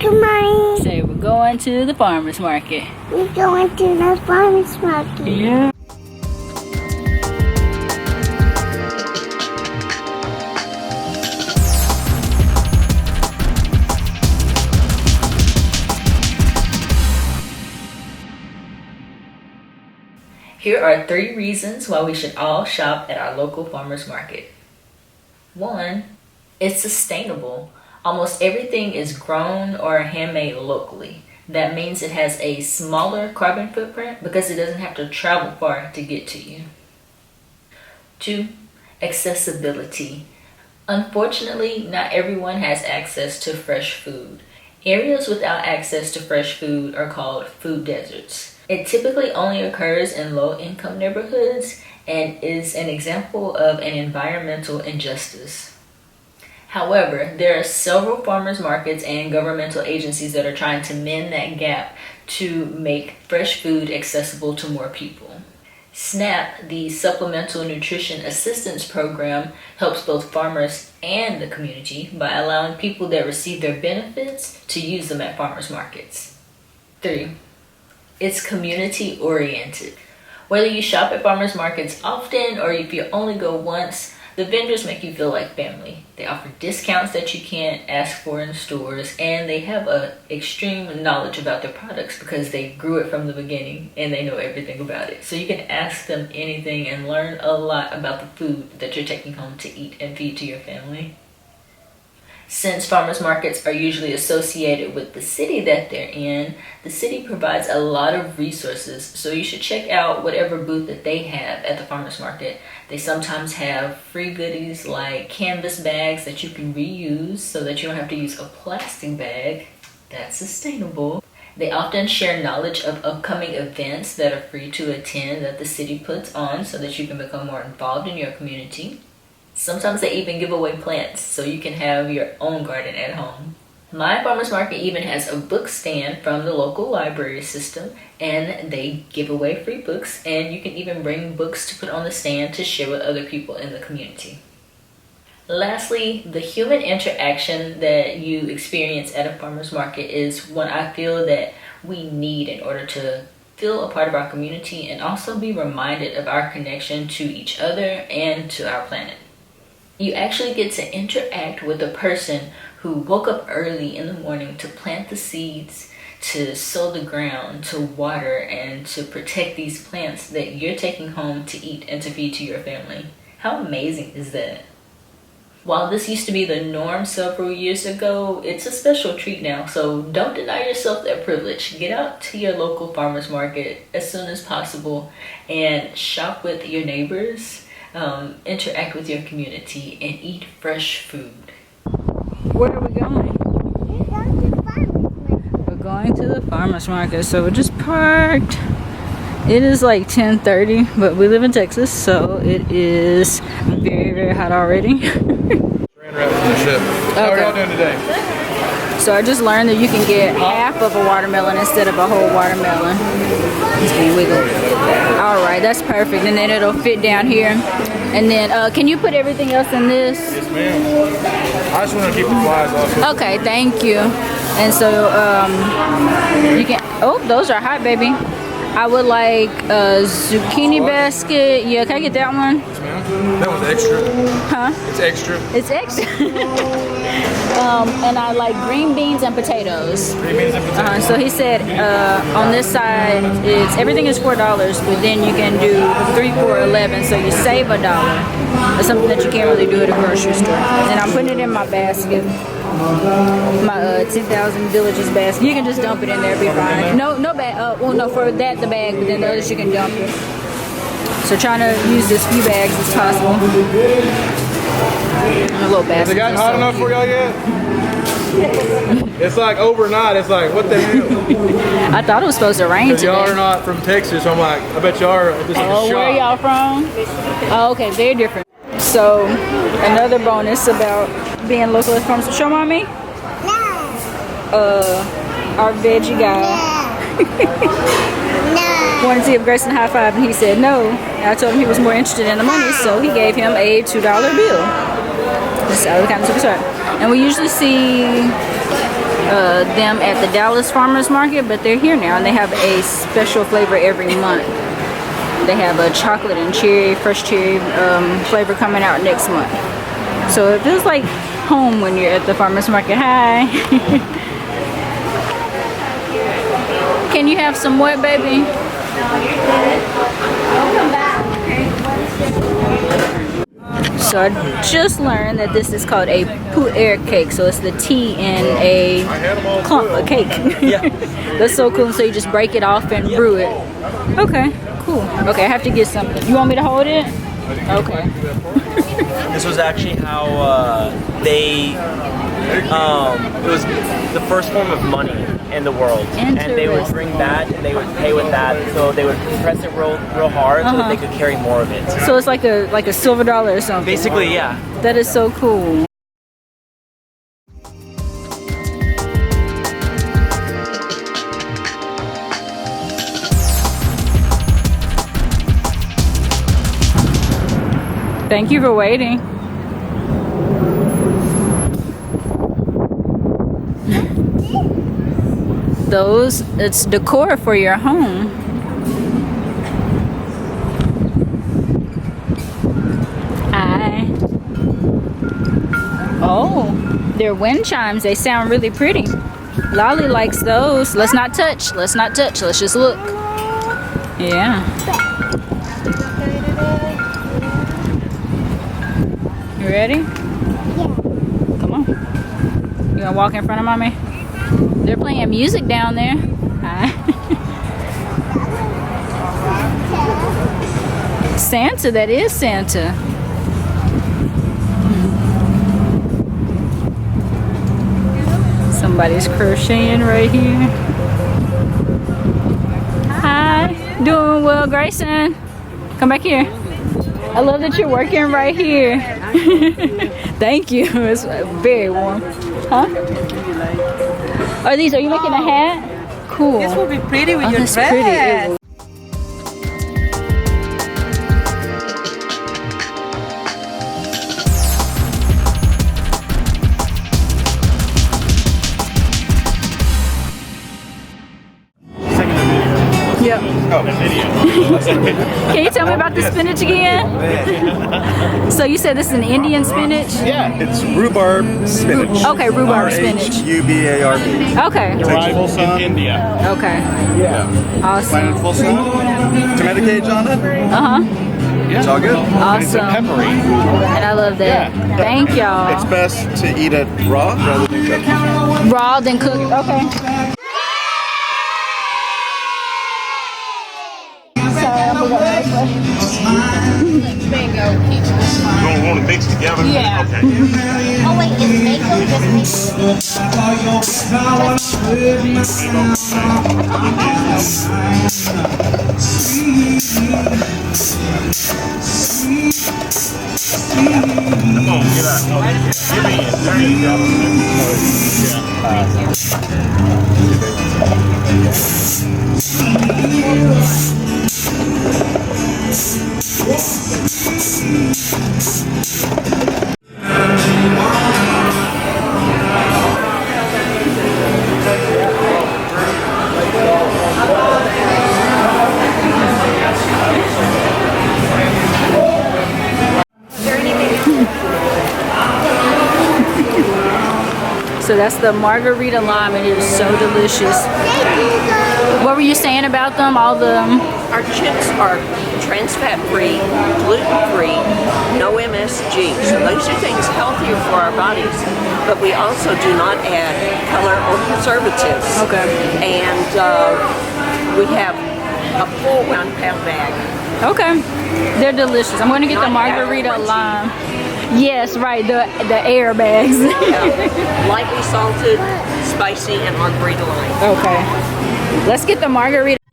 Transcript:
Good morning. Say we're going to the farmer's market. We're going to the farmer's market. Yeah. Here are 3 reasons why we should all shop at our local farmer's market. 1, it's sustainable. Almost everything is grown or handmade locally. That means it has a smaller carbon footprint because it doesn't have to travel far to get to you. 2, accessibility. Unfortunately, not everyone has access to fresh food. Areas without access to fresh food are called food deserts. It typically only occurs in low-income neighborhoods and is an example of an environmental injustice. However, there are several farmers markets and governmental agencies that are trying to mend that gap to make fresh food accessible to more people. SNAP, the Supplemental Nutrition Assistance Program, helps both farmers and the community by allowing people that receive their benefits to use them at farmers markets. 3, it's community oriented. Whether you shop at farmers markets often or if you only go once, the vendors make you feel like family. They offer discounts that you can't ask for in stores, and they have an extreme knowledge about their products because they grew it from the beginning and they know everything about it. So you can ask them anything and learn a lot about the food that you're taking home to eat and feed to your family. Since farmers markets are usually associated with the city that they're in, the city provides a lot of resources, so you should check out whatever booth that they have at the farmers market. They sometimes have free goodies like canvas bags that you can reuse so that you don't have to use a plastic bag. That's sustainable. They often share knowledge of upcoming events that are free to attend that the city puts on so that you can become more involved in your community. Sometimes they even give away plants so you can have your own garden at home. My farmer's market even has a book stand from the local library system, and they give away free books, and you can even bring books to put on the stand to share with other people in the community. Lastly, the human interaction that you experience at a farmer's market is one I feel that we need in order to feel a part of our community and also be reminded of our connection to each other and to our planet. You actually get to interact with a person who woke up early in the morning to plant the seeds, to sow the ground, to water, and to protect these plants that you're taking home to eat and to feed to your family. How amazing is that? While this used to be the norm several years ago, it's a special treat now, so don't deny yourself that privilege. Get out to your local farmer's market as soon as possible and shop with your neighbors. Interact with your community and eat fresh food. Where are we going? We're going to the farmer's market. So we're just parked. It is like 10:30, but we live in Texas, so it is very, very hot already. How are y'all doing today? So I just learned that you can get half of a watermelon instead of a whole watermelon. It's being wiggled. Alright, that's perfect. And then it'll fit down here. And then, can you put everything else in this? Yes, ma'am. I just want to keep the flies off. Okay, thank you. And so, you can, oh, those are hot, baby. I would like a zucchini basket. Yeah, can I get that one? Yes, ma'am. That one's extra. Huh? It's extra. It's extra. And I like green beans and potatoes. Green beans and potatoes. So he said on this side, everything is $4, but then you can do 3 for $11, so you save $1. It's something that you can't really do at a grocery store. And I'm putting it in my basket. My 10,000 villages basket. You can just dump it in there, be fine. No bag. Well, no, for that the bag, but then the others you can dump it. So trying to use as few bags as possible. A little basket. Has it gotten hot enough for y'all yet? It's like overnight. It's like, what the hell? I thought it was supposed to rain today. Y'all are not from Texas. I'm like, I bet y'all are. This is a shock. Where y'all from? Oh, okay, very different. So another bonus about being local at farms. Show mommy. Our veggie guy. Wanted to give Grayson a high five, and he said no. And I told him he was more interested in the money, so he gave him a $2 bill. Just out of the kind of super sweet. And we usually see, them at the Dallas Farmers Market, but they're here now and they have a special flavor every month. They have a chocolate and cherry, fresh cherry flavor coming out next month. So it feels like home when you're at the farmers market. Hi. Can you have some what, baby? So I just learned that this is called a pu'er cake. So it's the tea in a clump, a cake. Yeah. That's so cool. So you just break it off and brew it. Okay, cool. Okay, I have to get something. You want me to hold it? Okay. This was actually how it was the first form of money in the world. And they would bring that and they would pay with that. So they would compress it real hard so that they could carry more of it. So it's like a silver dollar or something. Basically, yeah. That is so cool. Thank you for waiting. It's decor for your home. Oh, they're wind chimes. They sound really pretty. Lolly likes those. Let's not touch. Let's not touch. Let's just look. Yeah. You ready? Yeah. Come on. You gonna walk in front of mommy? They're playing music down there. Hi. Santa, that is Santa. Somebody's crocheting right here. Hi. Doing well, Grayson. Come back here. I love that you're working right here. Thank you. It's very warm. Huh? Are you making a hat? Cool. This will be pretty with your that's dress. pretty. It will. Yep. Can you tell me about the spinach again? So you said this is an Indian spinach? Yeah, it's rhubarb spinach. Okay, rhubarb spinach. R-H-U-B-A-R-B. Okay. Arrival in India. Okay. Yeah. Awesome. Planet full sun. Tomato cage on it. Uh-huh. It's all good. Awesome. Peppery. And I love that. Yeah. Thank y'all. It's best to eat it raw rather than cooked. Raw then cooked. Okay. You don't want to mix together? Yeah. Okay. Oh wait, is mango just Come on, get out. Give me it. There you go. So that's the margarita lime, and it is so delicious. What were you saying about them? All the Our chips are trans fat free, gluten free, no MSG. So those are things healthier for our bodies. But we also do not add color or preservatives. Okay. And we have a full 1 pound bag. Okay, they're delicious. I'm gonna get the margarita lime. Yes, right. The air bags. Lightly salted, spicy, and on free to line. Okay. Let's get the margarita.